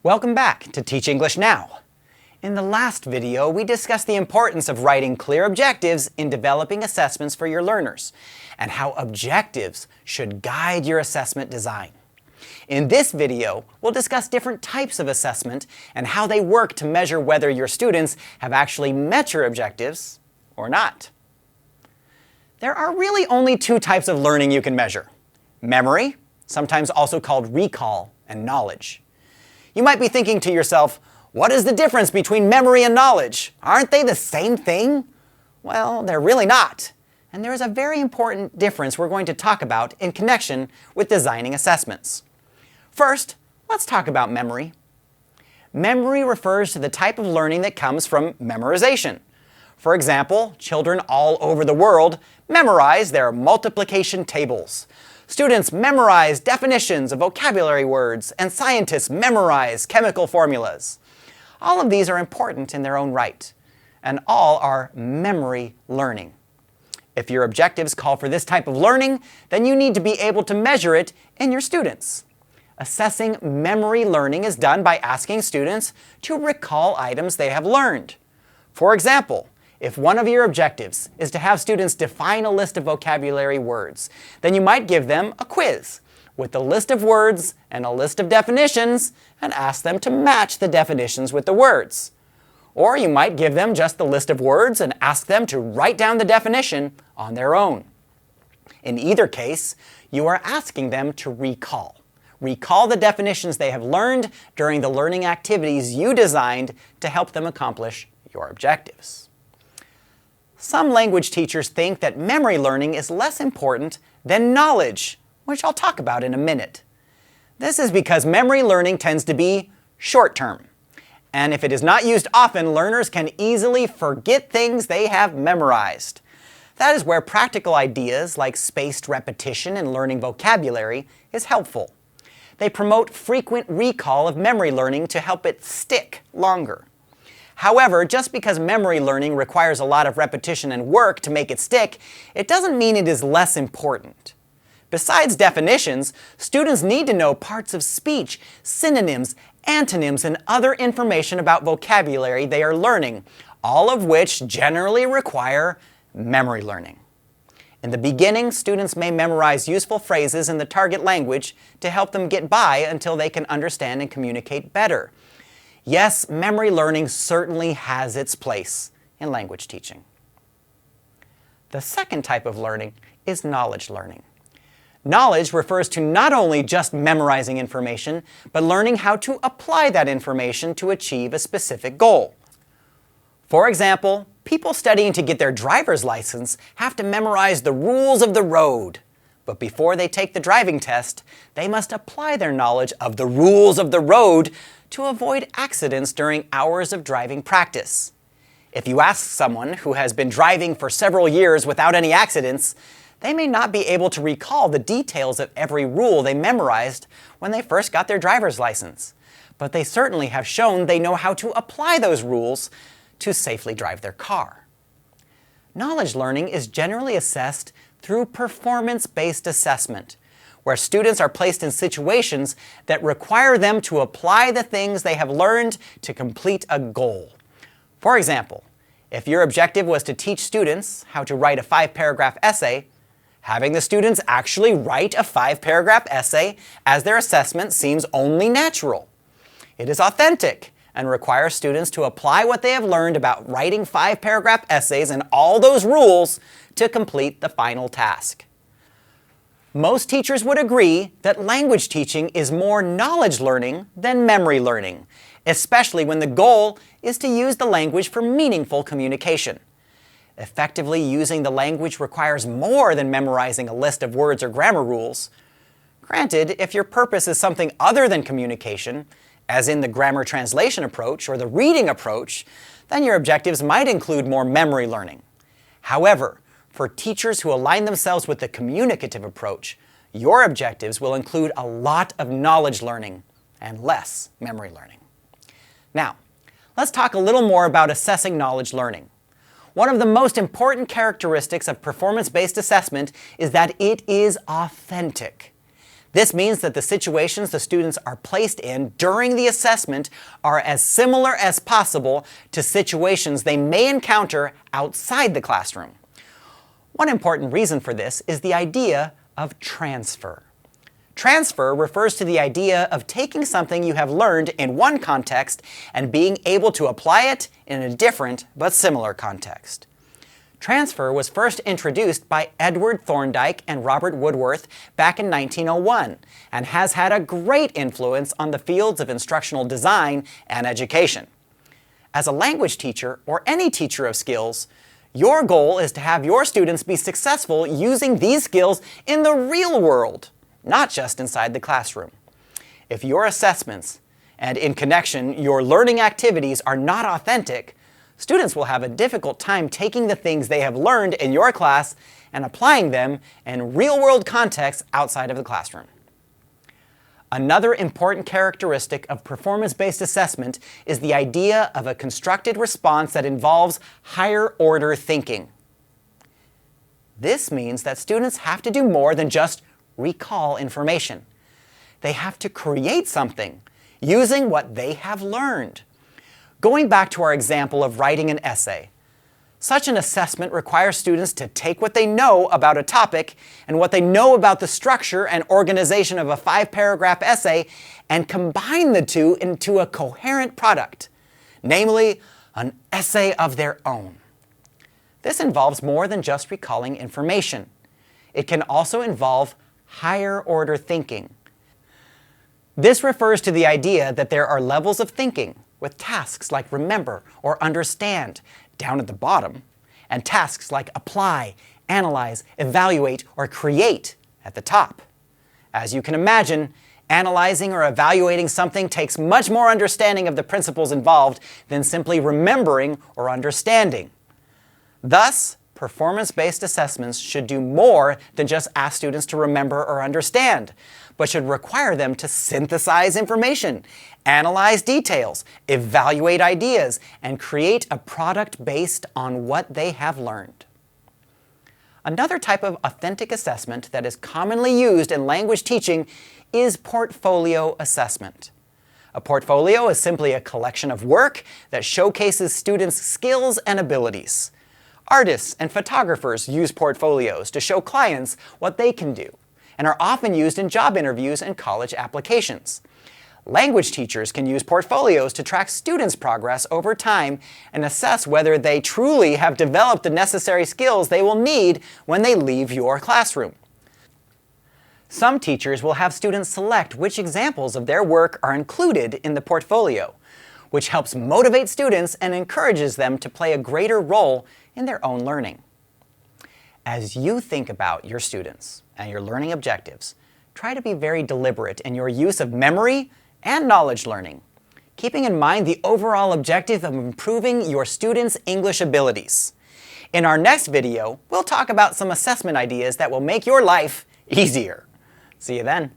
Welcome back to Teach English Now. In the last video, we discussed the importance of writing clear objectives in developing assessments for your learners, and how objectives should guide your assessment design. In this video, we'll discuss different types of assessment and how they work to measure whether your students have actually met your objectives or not. There are really only two types of learning you can measure: memory, sometimes also called recall, and knowledge. You might be thinking to yourself, what is the difference between memory and knowledge? Aren't they the same thing? Well, they're really not. And there is a very important difference we're going to talk about in connection with designing assessments. First, let's talk about memory. Memory refers to the type of learning that comes from memorization. For example, children all over the world memorize their multiplication tables. Students memorize definitions of vocabulary words, and scientists memorize chemical formulas. All of these are important in their own right, and all are memory learning. If your objectives call for this type of learning, then you need to be able to measure it in your students. Assessing memory learning is done by asking students to recall items they have learned. For example, if one of your objectives is to have students define a list of vocabulary words, then you might give them a quiz with a list of words and a list of definitions and ask them to match the definitions with the words. Or you might give them just the list of words and ask them to write down the definition on their own. In either case, you are asking them to recall. Recall the definitions they have learned during the learning activities you designed to help them accomplish your objectives. Some language teachers think that memory learning is less important than knowledge, which I'll talk about in a minute. This is because memory learning tends to be short-term, and if it is not used often, learners can easily forget things they have memorized. That is where practical ideas like spaced repetition and learning vocabulary is helpful. They promote frequent recall of memory learning to help it stick longer. However, just because memory learning requires a lot of repetition and work to make it stick, it doesn't mean it is less important. Besides definitions, students need to know parts of speech, synonyms, antonyms, and other information about vocabulary they are learning, all of which generally require memory learning. In the beginning, students may memorize useful phrases in the target language to help them get by until they can understand and communicate better. Yes, memory learning certainly has its place in language teaching. The second type of learning is knowledge learning. Knowledge refers to not only just memorizing information, but learning how to apply that information to achieve a specific goal. For example, people studying to get their driver's license have to memorize the rules of the road. But before they take the driving test, they must apply their knowledge of the rules of the road to avoid accidents during hours of driving practice. If you ask someone who has been driving for several years without any accidents, they may not be able to recall the details of every rule they memorized when they first got their driver's license. But they certainly have shown they know how to apply those rules to safely drive their car. Knowledge learning is generally assessed through performance-based assessment, where students are placed in situations that require them to apply the things they have learned to complete a goal. For example, if your objective was to teach students how to write a 5-paragraph essay, having the students actually write a 5-paragraph essay as their assessment seems only natural. It is authentic and requires students to apply what they have learned about writing 5-paragraph essays and all those rules to complete the final task. Most teachers would agree that language teaching is more knowledge learning than memory learning, especially when the goal is to use the language for meaningful communication. Effectively using the language requires more than memorizing a list of words or grammar rules. Granted, if your purpose is something other than communication, as in the grammar translation approach or the reading approach, then your objectives might include more memory learning. However, for teachers who align themselves with the communicative approach, your objectives will include a lot of knowledge learning and less memory learning. Now, let's talk a little more about assessing knowledge learning. One of the most important characteristics of performance-based assessment is that it is authentic. This means that the situations the students are placed in during the assessment are as similar as possible to situations they may encounter outside the classroom. One important reason for this is the idea of transfer. Transfer refers to the idea of taking something you have learned in one context and being able to apply it in a different but similar context. Transfer was first introduced by Edward Thorndike and Robert Woodworth back in 1901 and has had a great influence on the fields of instructional design and education. As a language teacher or any teacher of skills, your goal is to have your students be successful using these skills in the real world, not just inside the classroom. If your assessments and, in connection, your learning activities are not authentic, students will have a difficult time taking the things they have learned in your class and applying them in real-world contexts outside of the classroom. Another important characteristic of performance-based assessment is the idea of a constructed response that involves higher-order thinking. This means that students have to do more than just recall information. They have to create something using what they have learned. Going back to our example of writing an essay, such an assessment requires students to take what they know about a topic and what they know about the structure and organization of a 5-paragraph essay and combine the two into a coherent product, namely an essay of their own. This involves more than just recalling information. It can also involve higher-order thinking. This refers to the idea that there are levels of thinking, with tasks like remember or understand down at the bottom, and tasks like apply, analyze, evaluate, or create at the top. As you can imagine, analyzing or evaluating something takes much more understanding of the principles involved than simply remembering or understanding. Thus, performance-based assessments should do more than just ask students to remember or understand, but should require them to synthesize information, analyze details, evaluate ideas, and create a product based on what they have learned. Another type of authentic assessment that is commonly used in language teaching is portfolio assessment. A portfolio is simply a collection of work that showcases students' skills and abilities. Artists and photographers use portfolios to show clients what they can do, and are often used in job interviews and college applications. Language teachers can use portfolios to track students' progress over time and assess whether they truly have developed the necessary skills they will need when they leave your classroom. Some teachers will have students select which examples of their work are included in the portfolio, which helps motivate students and encourages them to play a greater role in their own learning. As you think about your students and your learning objectives, try to be very deliberate in your use of memory and knowledge learning, keeping in mind the overall objective of improving your students' English abilities. In our next video, we'll talk about some assessment ideas that will make your life easier. See you then.